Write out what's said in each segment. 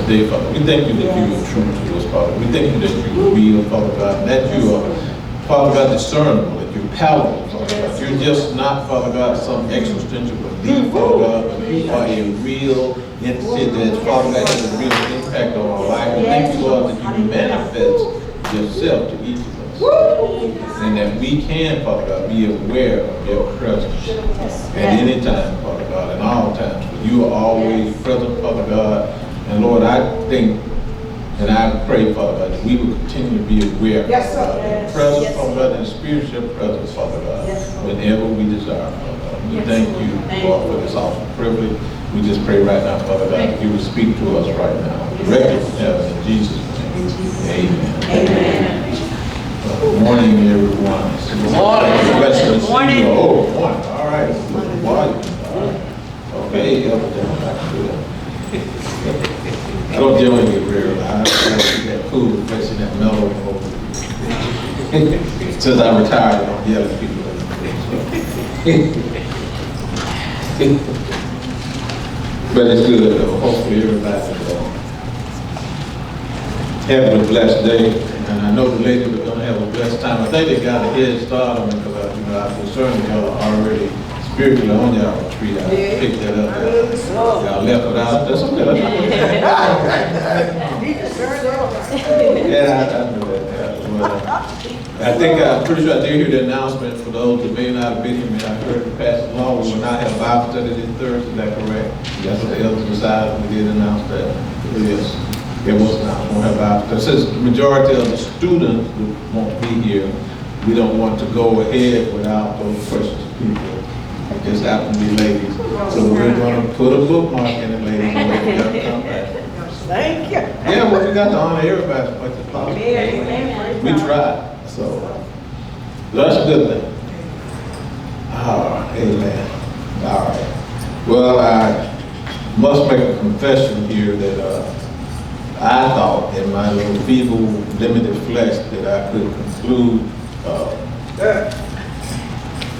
day, Father. We thank you that you are true to us, Father. We thank you that you are real, Father God, and that you are, Father God, discernible, that you're palatable, Father God. You're just not, Father God, some existential belief, Father God, but you are a real entity that, Father God, has a real impact on our life. We thank you, Lord, that you manifest yourself to each of us. And that we can, Father God, be aware of your presence at any time, Father God, in all times. For you are always present, Father God. And Lord, I think and I pray, Father God, that we will continue to be aware of the presence, Father God, and spiritual presence, Father God, whenever we desire, Father God. We thank you, Lord, for this awesome privilege. We just pray right now, Father God, that you will speak to us right now, directly from heaven, in Jesus' name. Amen. Amen. Good morning, everyone. Good morning. Good morning. Oh, good morning. All right. Good morning. All right. Okay, I can do that. I don't generally get real. I like that cool, especially that mellow over. Since I retired, I don't yell at people. But it's good. Hopefully everybody's having a blessed day. And I know the ladies are going to have a blessed time. I think they got a head start on me because I'm concerned y'all already spiritually on y'all retreat. I picked that up. Y'all left it out. That's okay. Yeah, I knew that. Well, I think I'm pretty sure I did hear the announcement for those that may not have been here. I heard the Pastor Long, we will not have Bible study this Thursday. Is that correct? That's what the elders decided. We did announce that. Yes. It was not. We won't have Bible study. Since the majority of the students won't be here, we don't want to go ahead without those precious people. It just happen to be ladies. So we're going to put a bookmark in it, ladies, and wait for y'all to come back. Thank you. Yeah, well, we got to honor everybody as much as possible. We tried. So that's a good thing. All right, amen. All right. Well, I must make a confession here that I thought in my little feeble, limited flesh that I could conclude,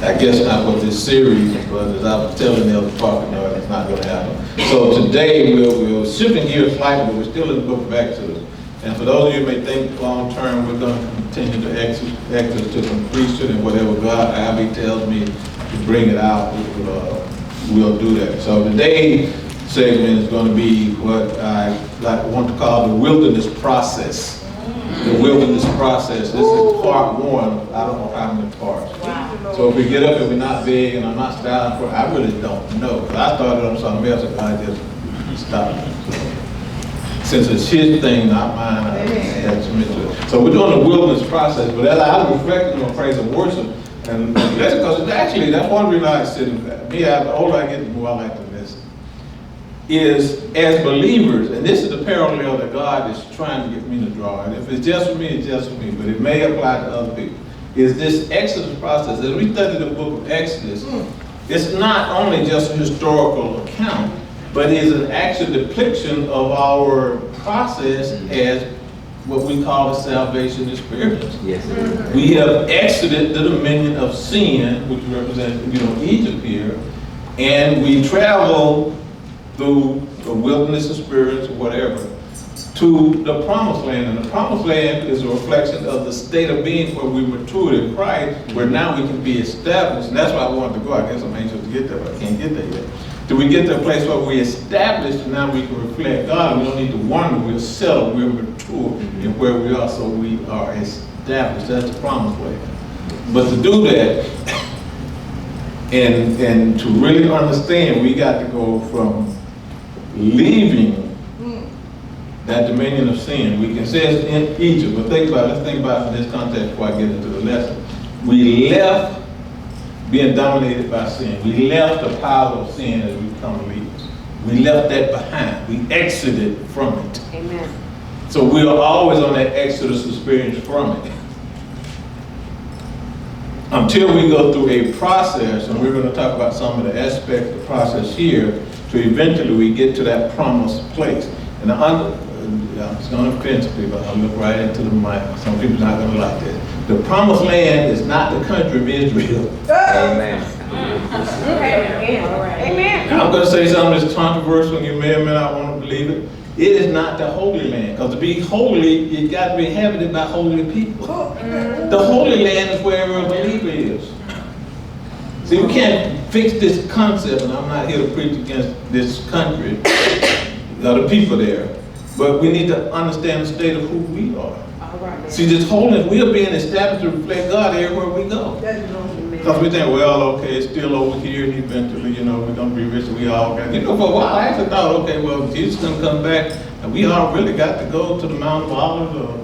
I guess not with this series, but as I was telling Elder Parker, no, it's not going to happen. So today we're shifting gears slightly, but we're still in the book of Exodus. And for those of you who may think long term, we're going to continue to Exodus to completion, and whatever God Abby tells me to bring it out, we'll do that. So today's segment is going to be what I want to call the wilderness process. The wilderness process. This is part one. I don't know how many parts. Wow. So if we get up and we're not big and I'm not styling for it, I really don't know. Because I started on something else and I just stopped. So, since it's his thing, not mine, I had to submit to it. So we're doing the wilderness process. But as I was reflecting on praise and worship, and that's because actually that's one reason I sit in that. The older I get, the more I like to listen. Is as believers, and this is the parallel that God is trying to get me to draw, and if it's just for me, it's just for me, but it may apply to other people, is this Exodus process. As we study the book of Exodus, it's not only just a historical account, but is an actual depiction of our process as what we call a salvation experience. Yes. We have exited the dominion of sin, which represents, Egypt here, and we travel through the wilderness experience or whatever, to the promised land. And the promised land is a reflection of the state of being where we matured in Christ, where now we can be established. And that's why I wanted to go. I guess I'm anxious to get there, but I can't get there yet. Till we get to a place where we're established, and now we can reflect God. We don't need to wonder, we're settled, we're mature in where we are, so we are established. That's the promised land. But to do that, and to really understand, we got to go from leaving that dominion of sin. We can say it's in Egypt, but let's think about it in this context before I get into the lesson. We left being dominated by sin. We left the power of sin as we become believers. We left that behind. We exited from it. Amen. So we are always on that Exodus experience from it. Until we go through a process, and we're going to talk about some of the aspects of the process here, to eventually we get to that promised place. And it's going to offend people. I'll look right into the mic. Some people are not going to like that. The promised land is not the country of Israel. Amen. Amen. Now, I'm going to say something that's controversial, and you may or may not want to believe it. It is not the Holy Land. Because to be holy, you got to be inhabited by holy people. The Holy Land is wherever a believer is. See, we can't fix this concept, and I'm not here to preach against this country, the people there. But we need to understand the state of who we are. All right. See, this holiness, we are being established to reflect God everywhere we go. Because we think, well, okay, it's still over here, and eventually, we're going to be rich, and we all got, for a while, I actually thought, okay, well, Jesus is going to come back, and we all really got to go to the Mount of Olives, or,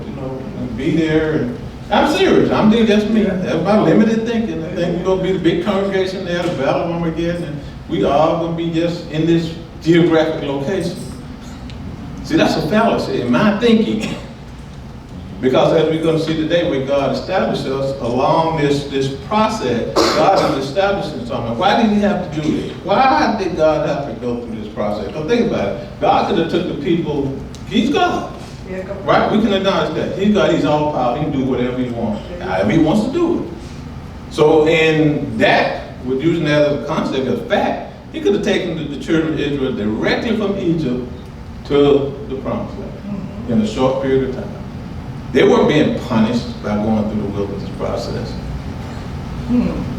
and be there, and I'm serious, that's me, that's my limited thinking. I think we're going to be the big congregation there, the Battle of Armageddon, and we all going to be just in this geographic location. See, that's a fallacy in my thinking. Because as we're going to see today, where God established us along this process, God is establishing something. Why did he have to do it? Why did God have to go through this process? Because think about it. God could have took the people, he's God. Right? We can acknowledge that. He's God, he's all powerful. He can do whatever he wants. However he wants to do it. So in that, we're using that as a concept, as fact, he could have taken the children of Israel directly from Egypt to the promised land in a short period of time. They weren't being punished by going through the wilderness process.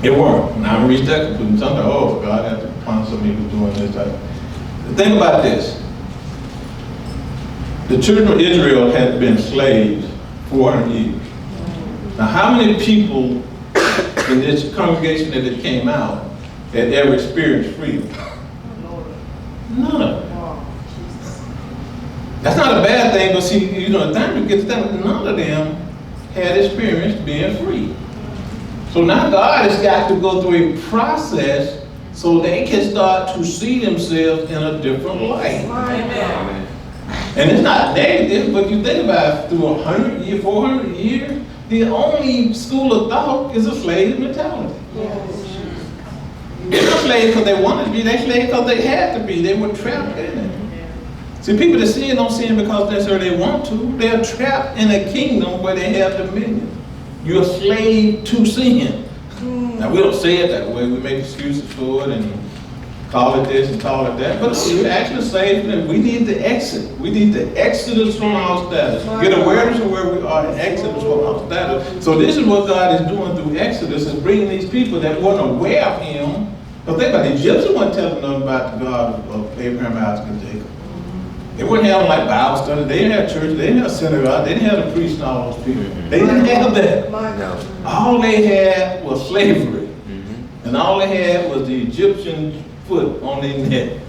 They weren't. Now I reached that conclusion. Sometimes, God had to punish some people doing this. The thing about this, the children of Israel had been slaves 400 years. Now how many people in this congregation that it came out had ever experienced freedom? None of them. That's not a bad thing, but see, the time to get to that, none of them had experienced being free. So now God has got to go through a process so they can start to see themselves in a different light. Amen. And it's not negative, but you think about it, through 100 years, 400 years, the only school of thought is a slave mentality. They're not slaves because they wanted to be, they're slaves because they had to be. They were trapped in it. See, people that sin don't sin because necessarily they want to. They're trapped in a kingdom where they have dominion. You're a slave to sin. Now, we don't say it that way. We make excuses for it and call it this and call it that. But you're actually slave. We need to exit. We need to exodus from our status. Get awareness of where we are and exodus from our status. So this is what God is doing through Exodus, is bringing these people that weren't aware of him. But think about it. The Egyptians weren't telling them about the God of Abraham, Isaac, and Jacob. They wouldn't have like Bible study. They didn't have church. They didn't have synagogue. They didn't have the priests and all those people. They didn't have that. All they had was slavery. And all they had was the Egyptian foot on their neck.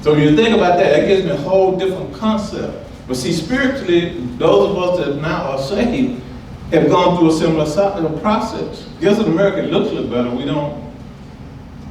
So when you think about that, that gives me a whole different concept. But see, spiritually, those of us that now are saved have gone through a similar process. Yes, in America it looks a little better. We don't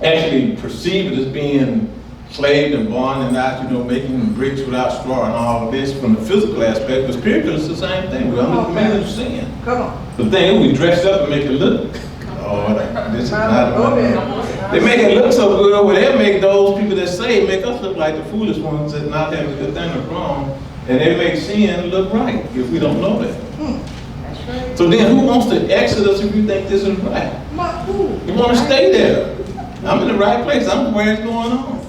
actually perceive it as being slaved and born and not, making bricks without straw and all of this from the physical aspect. But spiritually, it's the same thing. We're under the dominion of sin. Come on. The thing, we dress up and make it look, this is not They make it look so good, well, they make those people that say, make us look like the foolish ones that not having a good thing is wrong, and they make sin look right if we don't know that. That's right. So then who wants to exit us if you think this is right? You want to stay there. I'm in the right place. I'm where it's going on.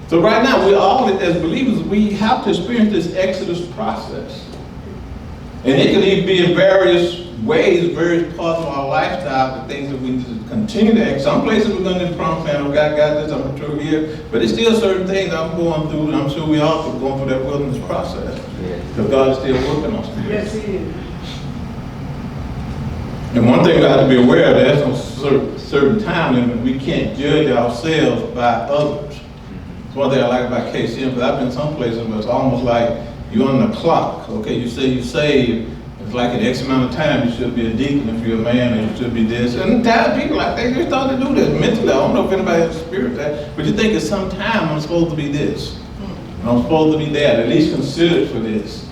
So right now, we all, as believers, we have to experience this Exodus process. And it can even be in various ways, various parts of our lifestyle, the things that we need to continue to act. Some places we're going to promise, man, God got this, I'm through here. But it's still certain things I'm going through, and I'm sure we all are going through that wilderness process. Because God is still working on us. Yes, he is. And one thing we have to be aware of, there's no certain time limit. We can't judge ourselves by others. One thing I like about KCM, because I've been some places where it's almost like you're on the clock. Okay, you say you saved, it's like an X amount of time you should be a deacon if you're a man, and you should be this. And tired people like they just start to do this mentally. I don't know if anybody has a spirit that, but you think at some time I'm supposed to be this. And I'm supposed to be that, at least considered for this.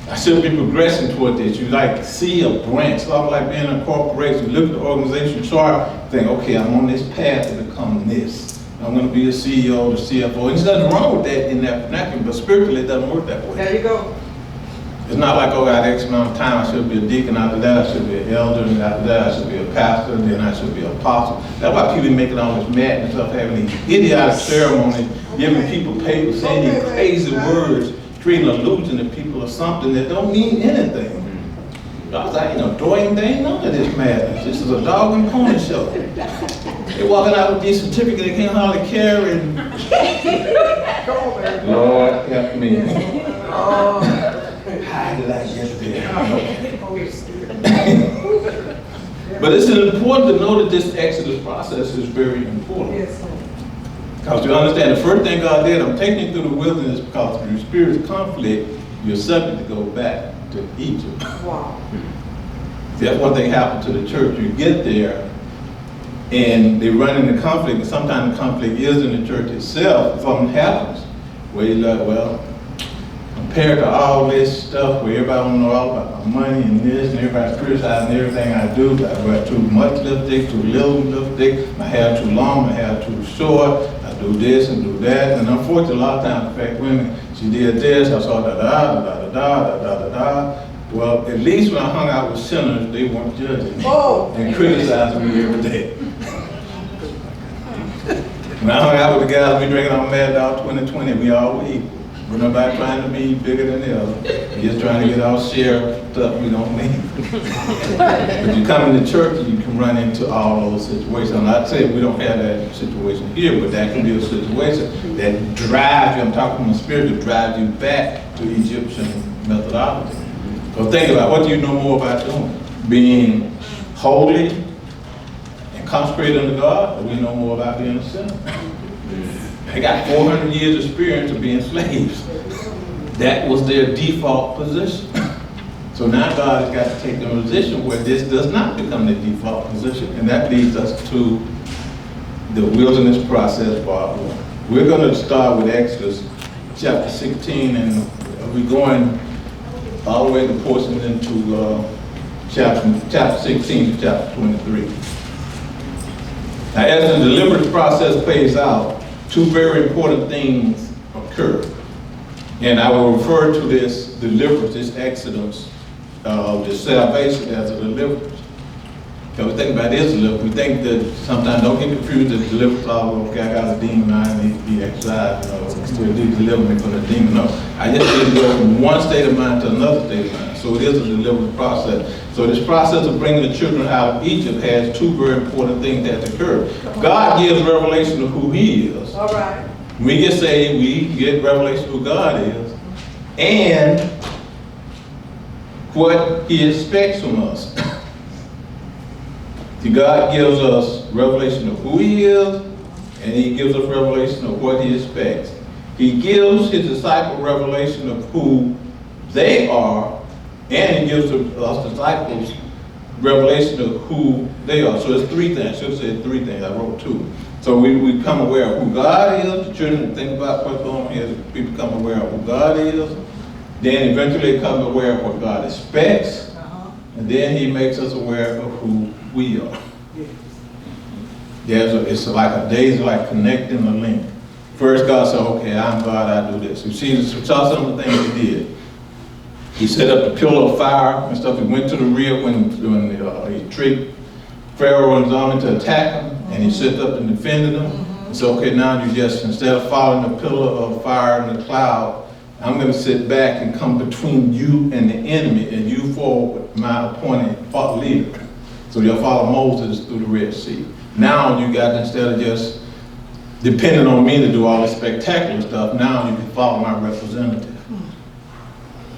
I should be progressing toward this. You like see a branch, sort of like being in a corporation. You look at the organization chart, think, okay, I'm on this path to become this. I'm going to be a CEO, the CFO. And there's nothing wrong with that in that vernacular, but spiritually it doesn't work that way. There you go. It's not like, I got X amount of time, I should be a deacon, after that I should be an elder, and after that I should be a pastor, and then I should be an apostle. That's why people making all this madness of having these idiotic ceremonies giving people paper, saying these crazy words, creating illusion to people of something that don't mean anything. I was like, Dwayne, they ain't none of this madness. This is a dog and pony show. They walking out with these certificates they can't hardly carry. And Lord help me. How did I get there? But it's important to know that this Exodus process is very important. Because you understand, the first thing God did, I'm taking you through the wilderness because through spiritual conflict, you're subject to go back to Egypt. Wow. See, that's one thing happened to the church. You get there, and they run into conflict, and sometimes the conflict is in the church itself. Something happens where you're like, well, compared to all this stuff where everybody want to know all about my money and this, and everybody's criticizing everything I do, I wear too much lipstick, too little lipstick, my hair too long, my hair too short, I do this and do that. And unfortunately, a lot of times, in fact, women, she did this, I saw da-da-da-da-da-da-da-da-da. Well, at least when I hung out with sinners, they weren't judging me and criticizing me every day. When I hung out with the guys, we drinking on Mad Dog 2020, we all were equal. We're nobody trying to be bigger than the other. We're just trying to get our share of stuff we don't need. But you come into church and you can run into all those situations. I'm not saying we don't have that situation here, but that can be a situation that drives you, I'm talking from the spirit, that drives you back to Egyptian methodology. So think about, what do you know more about doing? Being holy and consecrated unto God, or do you know more about being a sinner? They got 400 years experience of being slaves. That was their default position. So now God has got to take them in a position where this does not become the default position, and that leads us to the wilderness process part one. We're going to start with Exodus chapter 16, and we're going all the way the portion into chapter 16 to chapter 23. Now, as the deliverance process plays out, two very important things occur. And I will refer to this deliverance, this exodus, this salvation as a deliverance. Because we think about this deliverance, we think that sometimes, don't get confused, that deliverance, okay, I got a demon, I need to be exorcised, will you deliver me from the demon? No, I just need to go from one state of mind to another state of mind. So it is a deliverance process. So this process of bringing the children out of Egypt has two very important things that occur. God gives revelation of who He is. All right. When we get saved, we get revelation of who God is and what He expects from us. See, God gives us revelation of who He is, and He gives us revelation of what He expects. He gives His disciple revelation of who they are, and He gives us disciples revelation of who they are. So it's three things. I should have said three things. I wrote two. So we become aware of who God is. The children think about what's going on here. We become aware of who God is. Then eventually become aware of what God expects. And then He makes us aware of who we are. It's like a daisy, like connecting a link. First, God said, okay, I'm God, I do this. You see, saw some of the things He did. He set up the pillar of fire and stuff. He went to the rear when he tricked Pharaoh and his army to attack him, and He set up and defended them. So, okay, now you just, instead of following the pillar of fire and the cloud, I'm going to sit back and come between you and the enemy, and you forward my appointed leader. So you'll follow Moses through the Red Sea. Now you got, instead of just depending on me to do all this spectacular stuff, now you can follow my representative.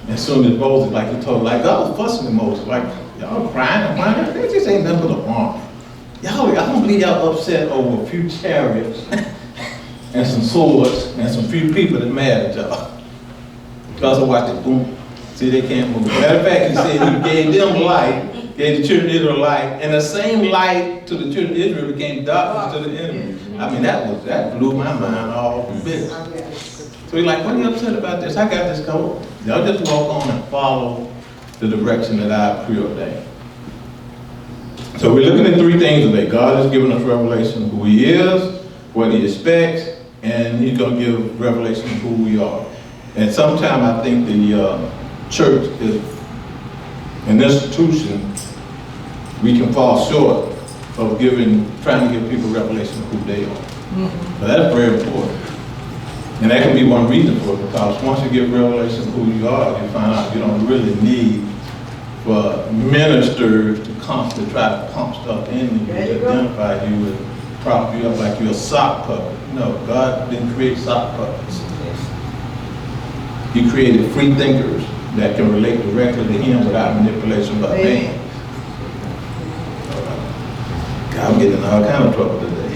As soon as Moses, like he told, like God was fussing with Moses, like y'all crying and whining, they just ain't nothing but a army. Y'all, I don't believe y'all upset over a few chariots and some swords and some few people that mad at y'all. Because I watched it, boom, see they can't move. Matter of fact, He said He gave them light, gave the children of Israel light, and the same light to the children of Israel became darkness to the enemy. I mean, that blew my mind all to bits. So He's like, what are you upset about this? I got this covered. Y'all just walk on and follow the direction that I preordained. So we're looking at three things today. God has given us revelation of who He is, what He expects, and He's going to give revelation of who we are. And sometimes I think the church is an institution, we can fall short of trying to give people revelation of who they are. But that's very important. And that can be one reason for it, because once you get revelation of who you are, you find out you don't really need for a minister to constantly try to pump stuff in you There you to go. identify you and prop you up like you're a sock puppet. No, God didn't create sock puppets. He created free thinkers that can relate directly to Him without manipulation by man. I'm getting in all kind of trouble today.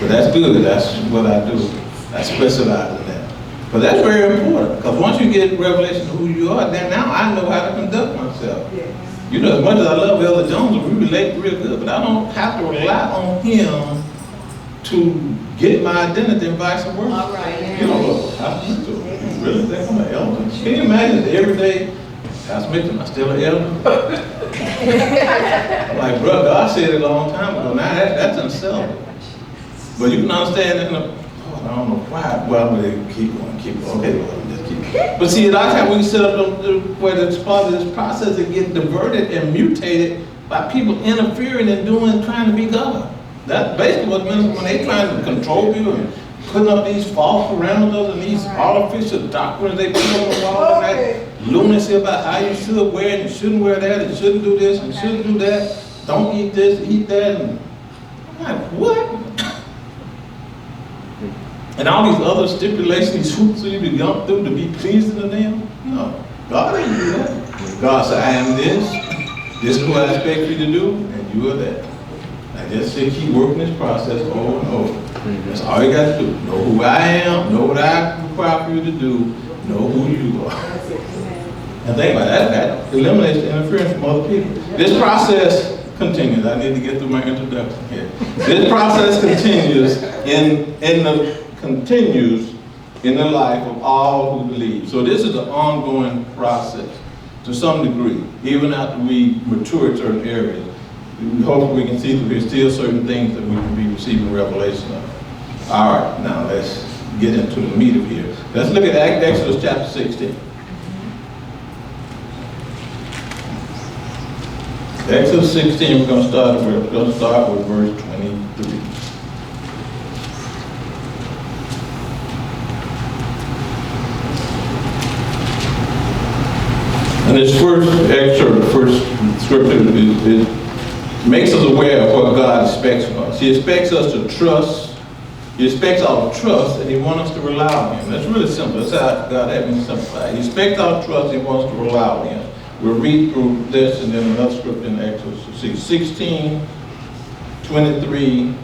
But that's good. That's what I do. I specialize in that. But that's very important, because once you get revelation of who you are, then now I know how to conduct myself. You know, as much as I love Elder Jones, we relate real good, but I don't have to rely on him to get my identity and vice versa. All right. You know what happens to him. You really think I'm an elder? Can you imagine that every day, Pastor Mitchell, I'm still an elder? I'm like, bro, God said it a long time ago. Now that's unselfish. But you can understand that, I don't know why. Well, I'm going to keep going. Okay, Lord, just keep going. But see, a lot of times we can set up where it's part of this process and get diverted and mutated by people interfering and trying to be God. That's basically what ministers, when they trying to control you and putting up these false parameters and these artificial doctrines they put on the wall and that lunacy about how you should wear and you shouldn't wear that and shouldn't do this and shouldn't do that. Don't eat this, eat that. And I'm like, what? And all these other stipulations, these hoops that you be jumped through to be pleasing to them? No, God didn't do that. God said, I am this. This is what I expect you to do, and you are that. I just say keep working this process over and over. That's all you got to do. Know who I am, know what I require for you to do, know who you are. And think about that, that eliminates the interference from other people. This process continues. I need to get through my introduction here. This process continues in the life of all who believe. So this is an ongoing process to some degree, even after we mature in certain areas. Hopefully we can see that there's still certain things that we can be receiving revelation of. All right, now let's get into the meat of here. Let's look at Exodus chapter 16. Exodus 16, we're going to start with verse 23. And this first excerpt, the first scripture, it makes us aware of what God expects from us. He expects us to trust. He expects our trust, and He wants us to rely on Him. That's really simple. That's how God had me simplify. He expects our trust, and He wants us to rely on Him. We'll read through this and then another scripture in Exodus 16, 23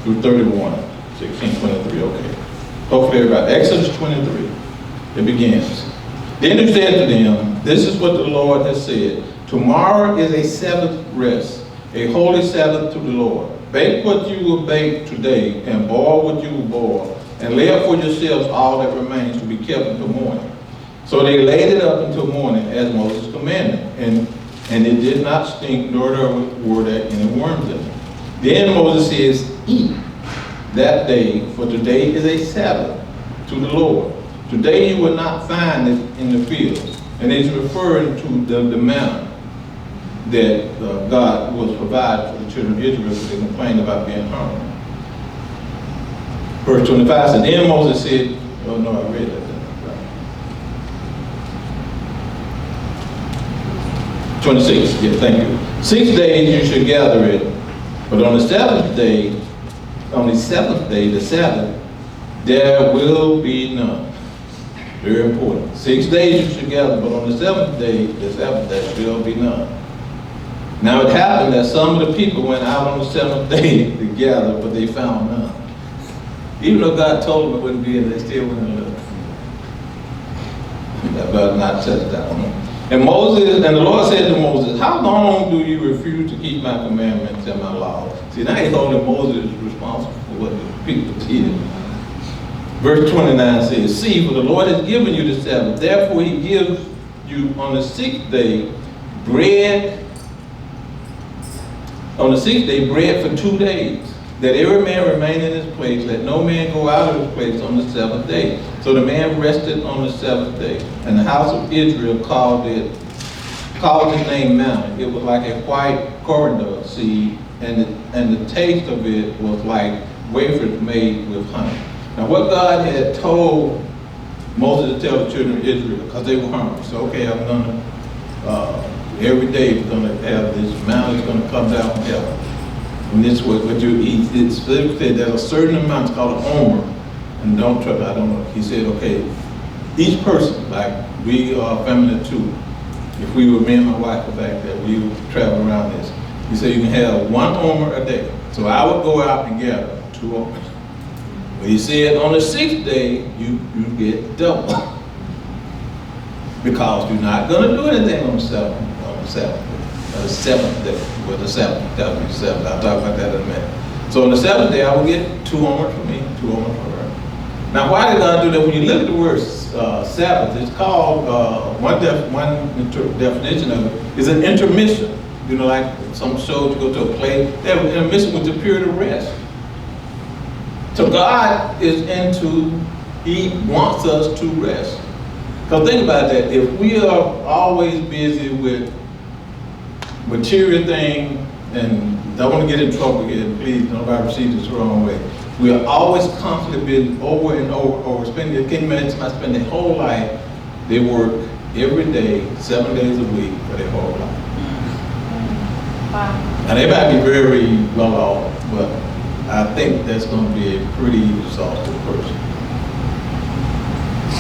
through 31. 16, 23, okay. Hopefully everybody. Exodus 23. It begins. Then He said to them, this is what the Lord has said. Tomorrow is a Sabbath rest, a holy Sabbath to the Lord. Bake what you will bake today, and boil what you will boil, and lay up for yourselves all that remains to be kept until morning. So they laid it up until morning, as Moses commanded, and it did not stink, nor were there any worms in it. Then Moses says, eat that day, for today is a Sabbath to the Lord. Today you will not find it in the field. And he's referring to the manna that God was provided for the children of Israel because they complained about being hungry. Verse 25 said, then Moses said, oh no, I read that. 26, yeah, thank you. 6 days you should gather it, but on the seventh day, the Sabbath, there will be none. Very important. 6 days you should gather, but on the seventh day, the Sabbath, there shall be none. Now it happened that some of the people went out on the seventh day to gather, but they found none. Even though God told them it wouldn't be in, they still went and looked. That better not touch that one. And the Lord said to Moses, how long do you refuse to keep my commandments and my laws? See, now He's holding Moses responsible for what the people did. Verse 29 says, see, for the Lord has given you the Sabbath. Therefore He gives you on the sixth day bread. On the sixth day, bread for 2 days, that every man remain in his place. Let no man go out of his place on the seventh day. So the man rested on the seventh day. And the house of Israel called his name manna. It was like a white coriander seed, and the taste of it was like wafers made with honey. Now what God had told Moses to tell the children of Israel, because they were hungry, so okay, I'm gonna, every day we're gonna have this manna is gonna come down from heaven. And this was what you eat. It specifically said there's a certain amount, it's called an omer. And don't trust, I don't know. He said, okay, each person, like we are a family of two. If we were me and my wife were back there, we would travel around this. He said you can have 1 omer a day. So I would go out and gather 2 omers. But he said on the 6th day, you get double. Because you're not gonna do anything on the 7th day, well, the 7th, that would be 7th. I'll talk about that in a minute. So on the 7th day, I would get 2 omers for me, 2 omers for her. Now, why did God do that? When you look at the word Sabbath, it's called, one definition of it is an intermission. You know, like some shows, you go to a play, they have an intermission with a period of rest. So God is He wants us to rest. Because think about that, if we are always busy with material things, and don't want to get in trouble here, please, nobody receive this the wrong way. We are always constantly busy over and over, spending, can you imagine somebody spend their whole life, they work every day, 7 days a week for their whole life. Wow. Now they might be very well off, but I think that's going to be a pretty exhausted person.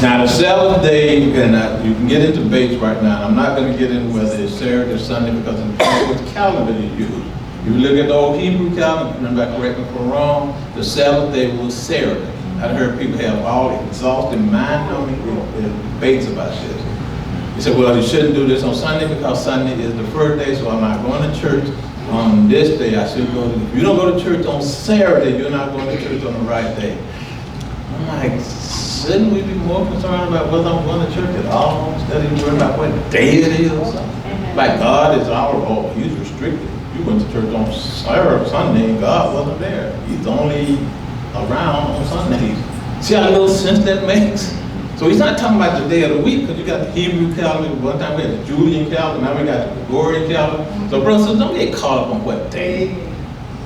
Now the 7th day, and you can get into debates right now, and I'm not going to get into whether it's Saturday or Sunday because it depends what calendar you use. If you look at the old Hebrew calendar, remember, correct me if I'm wrong, the 7th day was Saturday. I've heard people have all exhausting, mind-numbing debates about this. They said, well, you shouldn't do this on Sunday because Sunday is the first day, so I'm not going to church on this day. I should go to, if you don't go to church on Saturday, you're not going to church on the right day. I'm like, shouldn't we be more concerned about whether I'm going to church at all instead of worrying about what day it is or something? Like God is He's restricted. You went to church on Sunday and God wasn't there. He's only around on Sundays. See how little sense that makes? So he's not talking about the day of the week, because you got the Hebrew calendar, one time we had the Julian calendar, now we got the Gregorian calendar. So brothers, don't get caught up on what day.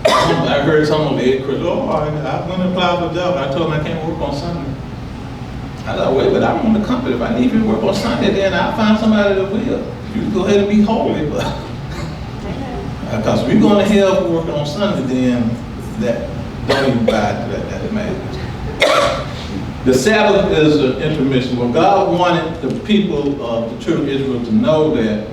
I heard someone say, I'm going to apply for a job. I told him I can't work on Sunday. I thought, wait, but I'm on the company. If I need you to work on Sunday, then I'll find somebody that will. You go ahead and be holy, but because if you're going to hell for working on Sunday, then that don't even buy to that imagine. The Sabbath is an intermission. Well, God wanted the people of the children of Israel to know that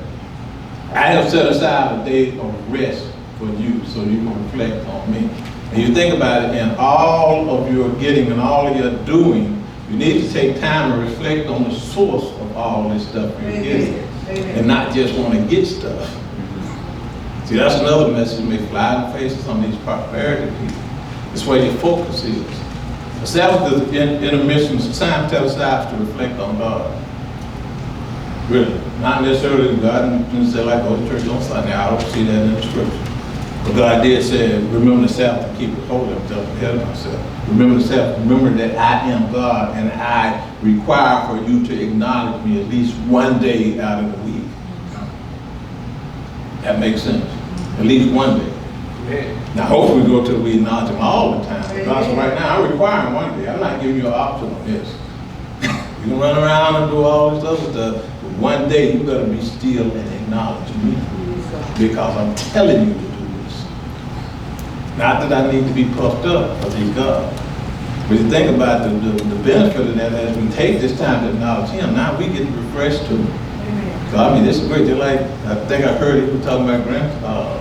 I have set aside a day of rest for you, so you can reflect on me. And you think about it, in all of your getting and all of your doing, you need to take time to reflect on the source of all this stuff you're getting, and not just want to get stuff. See, that's another message that may fly in the face of some of these prosperity people. It's where your focus is. The Sabbath is intermission, it's time to tell us to reflect on God. Really. Not necessarily God didn't say like go to church on Sunday. I don't see that in the scripture. But God did say, remember the Sabbath and keep it holy. I'm jumping ahead of myself. Remember the Sabbath. Remember that I am God and I require for you to acknowledge me at least one day out of the week. That makes sense. At least one day. Now, hopefully we go till we acknowledge him all the time. Because right now, I'm requiring one day. I'm not giving you an option on this. You can run around and do all this other stuff, but one day you better be still and acknowledge me. Because I'm telling you to do this. Not that I need to be puffed up, because he's God. But you think about the benefit of that, as we take this time to acknowledge him, now we get refreshed too. So I mean, this is great. Just like, I think I heard he was talking about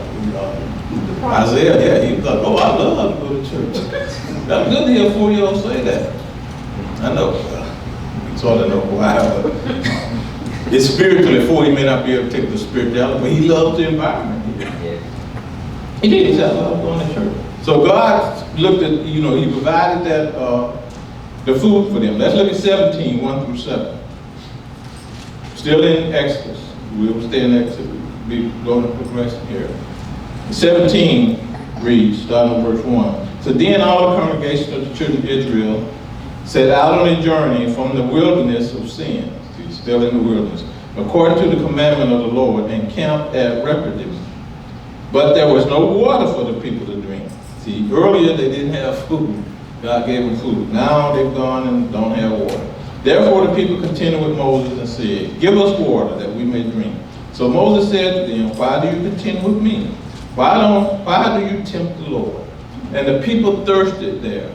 Isaiah, yeah, he was like, oh, I love to go to church. That was good to hear a 4-year-old say that. I know, we sort of know why, but it's spiritually for he may not be able to take the spirituality, but he loves the environment. He did, he said, I love going to church. So God looked at, he provided that, the food for them. Let's look at 17, 1 through 7. Still in Exodus. We will stay in Exodus. We're going to progress here. 17 reads, starting with verse 1. So then all the congregation of the children of Israel set out on a journey from the wilderness of sin. See, still in the wilderness. According to the commandment of the Lord, and camped at Rephidim. But there was no water for the people to drink. See, earlier they didn't have food. God gave them food. Now they've gone and don't have water. Therefore the people continued with Moses and said, give us water that we may drink. So Moses said to them, why do you contend with me? Why do you tempt the Lord? And the people thirsted there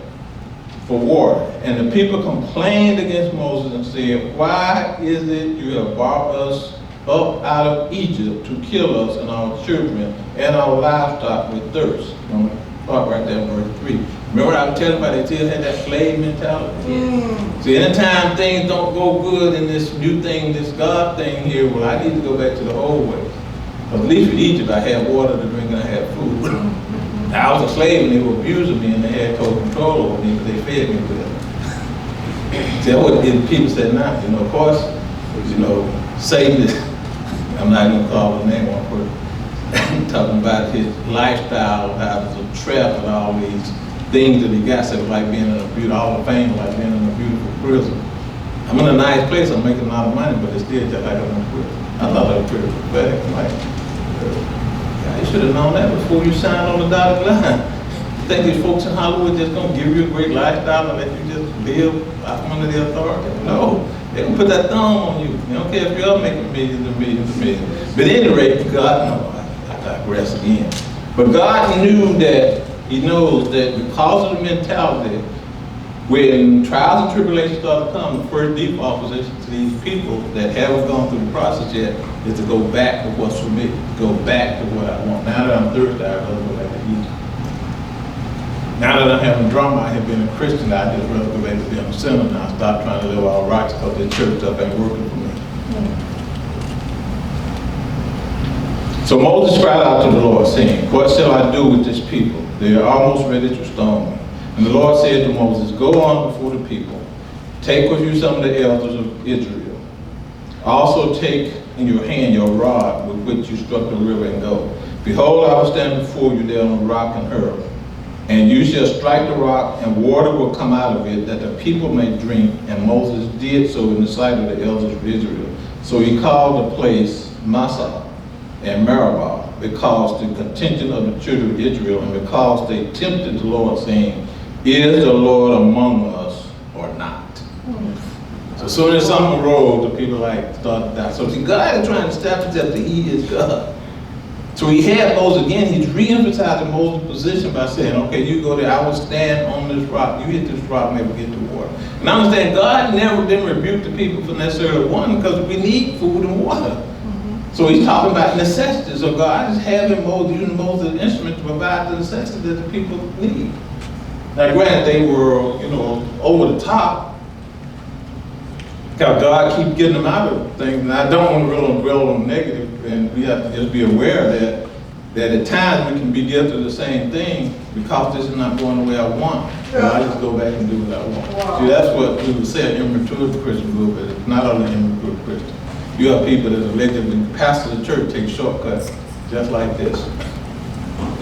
for water. And the people complained against Moses and said, why is it you have brought us up out of Egypt to kill us and our children and our livestock with thirst? I'm going to start right there in verse 3. Remember I was telling you they still had that slave mentality? See, anytime things don't go good in this new thing, this God thing here, well, I need to go back to the old way. But at least in Egypt, I had water to drink and I had food. I was a slave and they were abusing me and they had total control over me, but they fed me with it. See, that's what people say now. You know, of course, you know, Satan is, I'm not going to call his name on purpose, talking about his lifestyle, how it was a trap and all these things that he got, so like being in a beautiful, all the fame, like being in a beautiful prison. I'm in a nice place, I'm making a lot of money, but it's still just like I'm in prison. I thought that was pretty pathetic. I'm like, yeah, you should have known that before you signed on the dotted line. You think these folks in Hollywood just gonna give you a great lifestyle and let you just live out under their authority? No, they're gonna put that thumb on you. They don't care if you're making millions and millions and millions. But at any rate, God, no, I digress again. But God knew that, He knows that because of the mentality, when trials and tribulations start to come, the first default position to these people that haven't gone through the process yet is to go back to what's for me, go back to what I want. Now that I'm thirsty, I'd rather go back to Egypt. Now that I'm having drama, I have been a Christian, I'd just rather go back to being a sinner now. Stop trying to live all right because the church stuff ain't working for me. So Moses cried out to the Lord, saying, what shall I do with this people? They are almost ready to stone me. And the Lord said to Moses, go on before the people. Take with you some of the elders of Israel. Also take in your hand your rod with which you struck the river and go. Behold, I will stand before you there on the rock and Horeb. And you shall strike the rock, and water will come out of it, that the people may drink. And Moses did so in the sight of the elders of Israel. So he called the place Massah and Meribah, because the contention of the children of Israel, and because they tempted the Lord, saying, is the Lord among us or not? So as soon as something arose, the people started to die. So see, God is trying to establish that He is God. So He had Moses again. He's re-emphasizing Moses' position by saying, okay, you go there, I will stand on this rock. You hit this rock, maybe get the water. And I understand God never didn't rebuke the people for necessarily one, because we need food and water. So He's talking about necessities. So God is having Moses, using Moses as an instrument to provide the necessities that the people need. Now granted, they were, you know, over the top, because God keeps getting them out of things. And I don't want to dwell on negative, and we have to just be aware that at times we can be guilty of the same thing because this is not going the way I want. So I just go back and do what I want. Wow. See, that's what we would say an immature Christian movement. It's not only immature Christian. You have people that allegedly pastor the church take shortcuts just like this.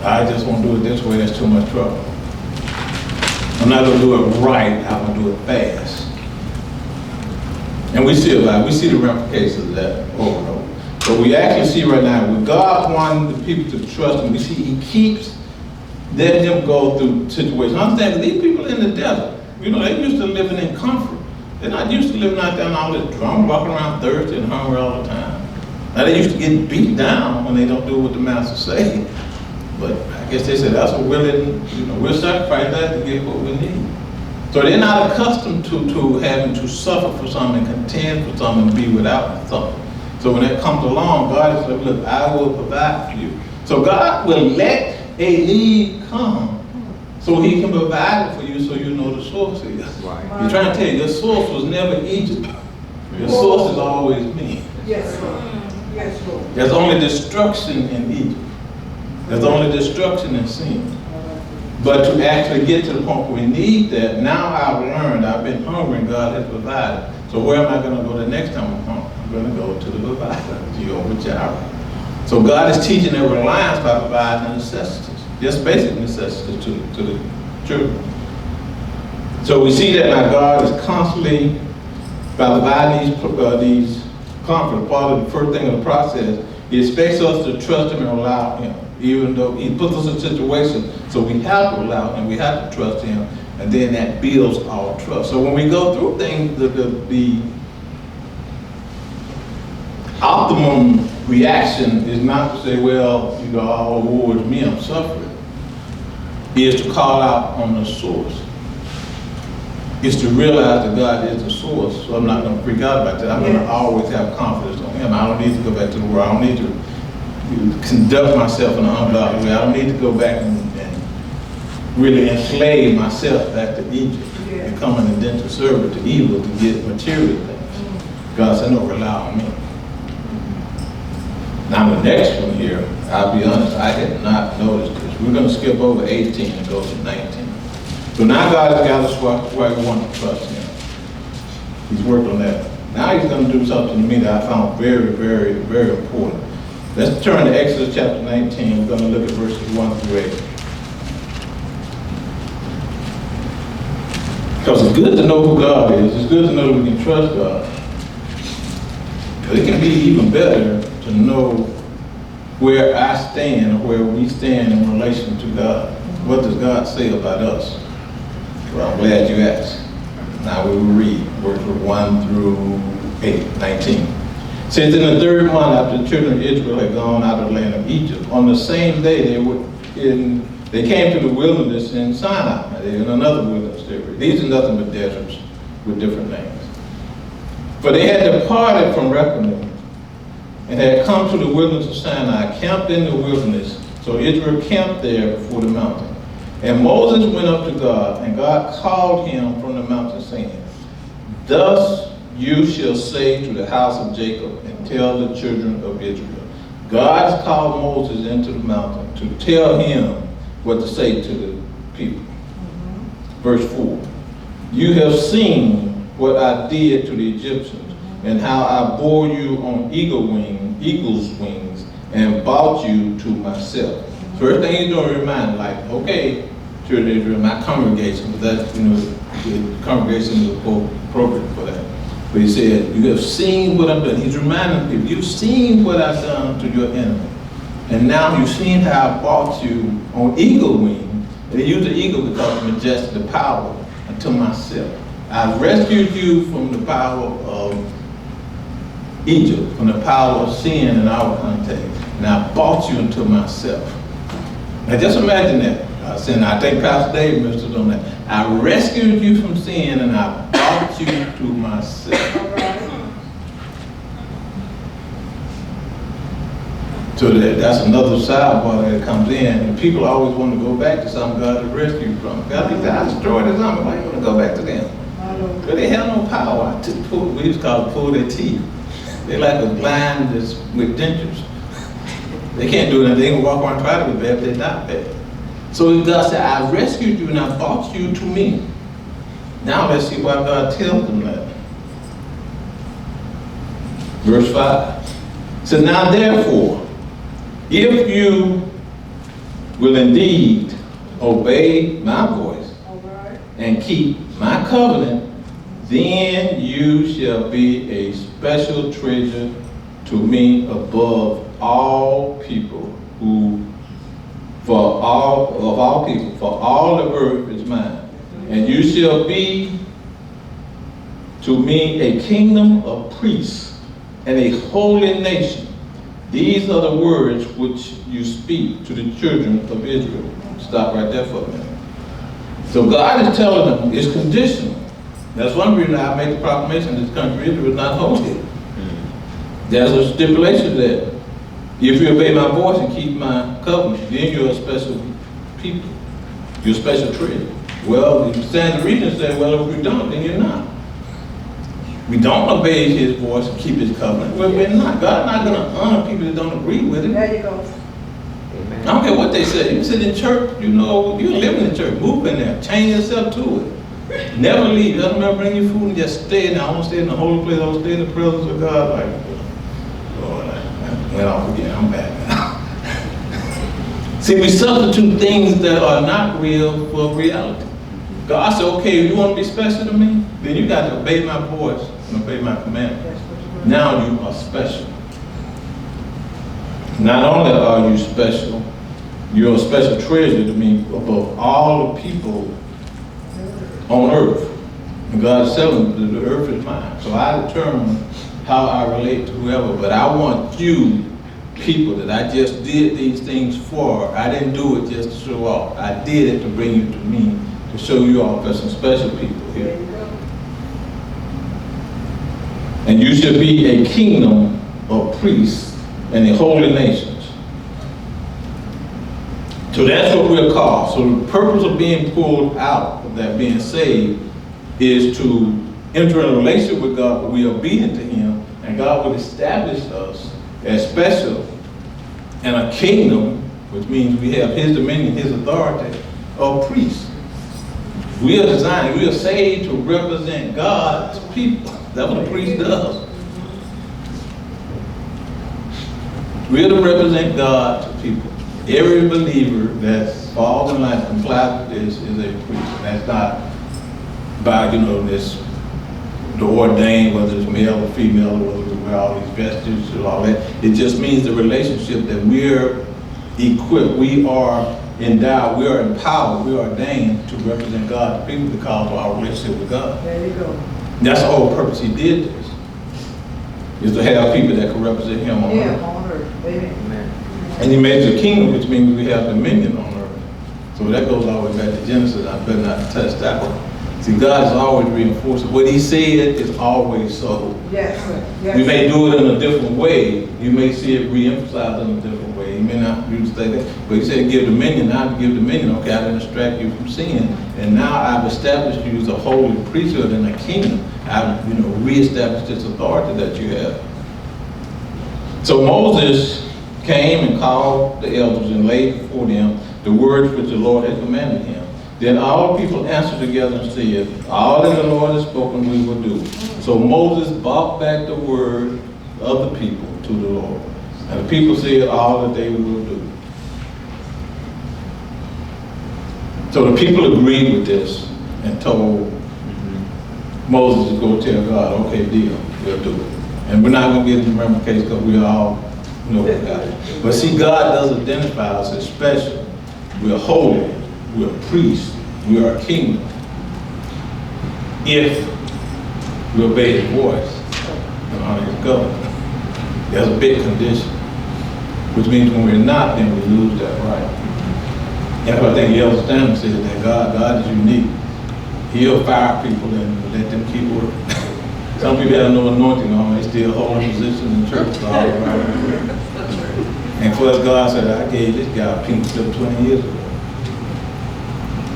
I just won't do it this way, that's too much trouble. I'm not going to do it right, I'm going to do it fast. And we see the ramifications of that over and over. But we actually see right now, with God wanting the people to trust Him, we see He keeps letting them go through situations. Understand, these people in the desert, you know, they used to living in comfort. They're not used to living out there in all this drama, walking around thirsty and hungry all the time. Now they used to get beat down when they don't do what the master say. But I guess they said that's what we'll sacrifice that to get what we need. So they're not accustomed to having to suffer for something, contend for something, and be without something. So when that comes along, God is like, look, I will provide for you. So God will let a need come so He can provide it for you, so you know the source is. Right. He's trying to tell you, your source was never Egypt. Your source is always me. Yes, Lord. Yes, Lord. There's only destruction in Egypt. There's only destruction in sin. But to actually get to the point where we need that, now I've learned, I've been hungry and God has provided. So where am I going to go the next time I'm hungry? I'm going to go to the provider, Jehovah Jireh. So God is teaching their reliance by providing the necessities, just basic necessities to the children. So we see that now God is constantly, by providing these comforts, part of the first thing of the process, He expects us to trust Him and allow Him, even though He puts us in situations, so we have to allow Him, we have to trust Him, And then that builds our trust. So when we go through things, the optimum reaction is not to say, well, you know, oh, woe is me, I'm suffering. Is to call out on the source. Is to realize that God is the source, so I'm not going to freak out about that. I'm going to always have confidence on Him. I don't need to go back to the world. I don't need to conduct myself in an ungodly way. I don't need to go back and really enslave myself back to Egypt, become an indentured servant to evil to get material things. God said, no, rely on me. Now the next one here, I'll be honest, I had not noticed this. We're going to skip over 18 and go to 19. So now God has got us where we want to trust Him. He's worked on that. Now He's going to do something to me that I found very, very, very important. Let's turn to Exodus chapter 19. We're going to look at verses 1 through 8. Because it's good to know who God is. It's good to know that we can trust God. But it can be even better to know where I stand or where we stand in relation to God. What does God say about us? Well, I'm glad you asked. Now we will read verses 1 through 8, 19. It says, in the third month after the children of Israel had gone out of the land of Egypt, on the same day they came to the wilderness in Sinai. They're in another wilderness there. These are nothing but deserts with different names. For they had departed from Rephidim and had come to the wilderness of Sinai, camped in the wilderness. So Israel camped there before the mountain. And Moses went up to God, and God called him from the mountain, saying, thus you shall say to the house of Jacob, and tell the children of Israel. God has called Moses into the mountain to tell him what to say to the people. Verse 4, you have seen what I did to the Egyptians, and how I bore you on eagle's wings, and brought you to myself. First thing he's going to remind, like, okay, children of Israel, my congregation, but that's, you know, the congregation is appropriate for that. But he said, you have seen what I've done. He's reminding people, you've seen what I've done to your enemy. And now you've seen how I brought you on eagle wing. And they use the eagle because of majesty, the power, unto myself. I rescued you from the power of Egypt, from the power of sin in our context. And I brought you into myself. Now just imagine that. I think Pastor Dave ministered on that. I rescued you from sin and I brought you to myself. So that's another sidebar that comes in, and people always want to go back to something God has rescued you from. God destroyed his army. Why you want to go back to them? But they have no power. We used to call it pull their teeth. They're like a blind that's with dentures. They can't do anything. They can walk around and try to be bad, but they're not bad. So God said, I rescued you and I brought you to me. Now let's see why God tells them that. Verse 5. So now therefore, if you will indeed obey my voice and keep my covenant, then you shall be a special treasure to me above all people for all the earth is mine. And you shall be to me a kingdom of priests and a holy nation. These are the words which you speak to the children of Israel. Stop right there for a minute. So God is telling them it's conditional. That's one reason I made the proclamation this country Israel is not holy. There's a stipulation there. If you obey my voice and keep my covenant, then you're a special people. You're a special treasure. Well, the standard region said, well, if we don't, then you're not. We don't obey his voice and keep his covenant. Well, we're not. God's not going to honor people that don't agree with him. There you go. I don't care what they say. You sit in church, you know, you live in the church, move in there, change yourself to it. Never leave. Doesn't matter, bring your food and just stay in there. I want to stay in the holy place. I want to stay in the presence of God. Like, Lord, I went off again. I'm back now. See, we substitute things that are not real for reality. God said, okay, you want to be special to me? Then you got to obey my voice and obey my commandments. Now you are special. Not only are you special, you're a special treasure to me above all the people on earth. And God is telling them the earth is mine. So I determine how I relate to whoever, but I want you people that I just did these things for. I didn't do it just to show off. I did it to bring you to me, to show you all there's some special people There here. you go. And you should be a kingdom of priests and a holy nations. So that's what we're called. So the purpose of being pulled out, of that being saved, is to enter in a relationship with God, be obedient to Him, and God will establish us as special and a kingdom, which means we have His dominion, His authority, of priests. We are designed, we are saved to represent God's people. That's what a priest does. We are to represent God's people. Every believer that falls in line, complies with this, is a priest. And that's not by, this, the ordained, whether it's male or female, or whether we wear all these vestiges and all that. It just means the relationship that we're equipped, we are endowed, we are empowered, we are ordained to represent God's people because of our relationship with God. There you go. That's the whole purpose He did this, is to have people that can represent Him on Yeah, earth. on earth. Amen. And He made it a kingdom, which means we have dominion on earth. So that goes all the way back to Genesis. I better not touch that one. See, God is always reinforcing. What He said is always so. Yes, yes. We may do it in a different way. You may see it re-emphasized in a different way. You may not use that. But He said give dominion. Now to give dominion, okay, I didn't distract you from sin. And now I've established you as a holy priesthood and a kingdom. I've, re-established this authority that you have. So Moses came and called the elders and laid before them the words which the Lord had commanded him. Then all the people answered together and said, all that the Lord has spoken we will do. So Moses brought back the word of the people to the Lord. And the people said all that they will do. So the people agreed with this and told Moses to go tell God, okay, deal, we'll do it. And we're not going to get into the ramifications because we all know what God is. But see, God does identify us as special. We're holy. We're priests. We are a kingdom. If we obey His voice and honor His government. There's a big condition. Which means when we're not, then we lose that right. That's what I think Elder Stanley said, that God is unique. He'll fire people and let them keep working. Some people have no anointing on them, they still hold positions in churches all around. And for us, God said, I gave this guy a pink slip 20 years ago.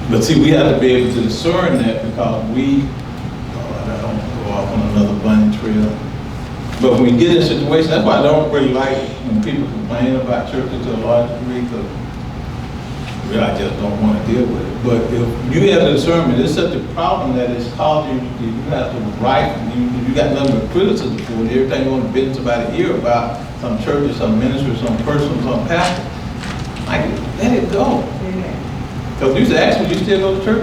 But see, we have to be able to discern that because I don't go off on another bunny trail. But when we get in situations, that's why I don't really like when people complain about churches to a large degree, because I just don't want to deal with it. But if you have the discernment, it's such a problem that it's causing you have to write, you got nothing but criticism for it. Every time you want to bend somebody ear about some church or some minister, some person, some pastor, like, let it go. Amen. Because you used to ask me, you still go to church?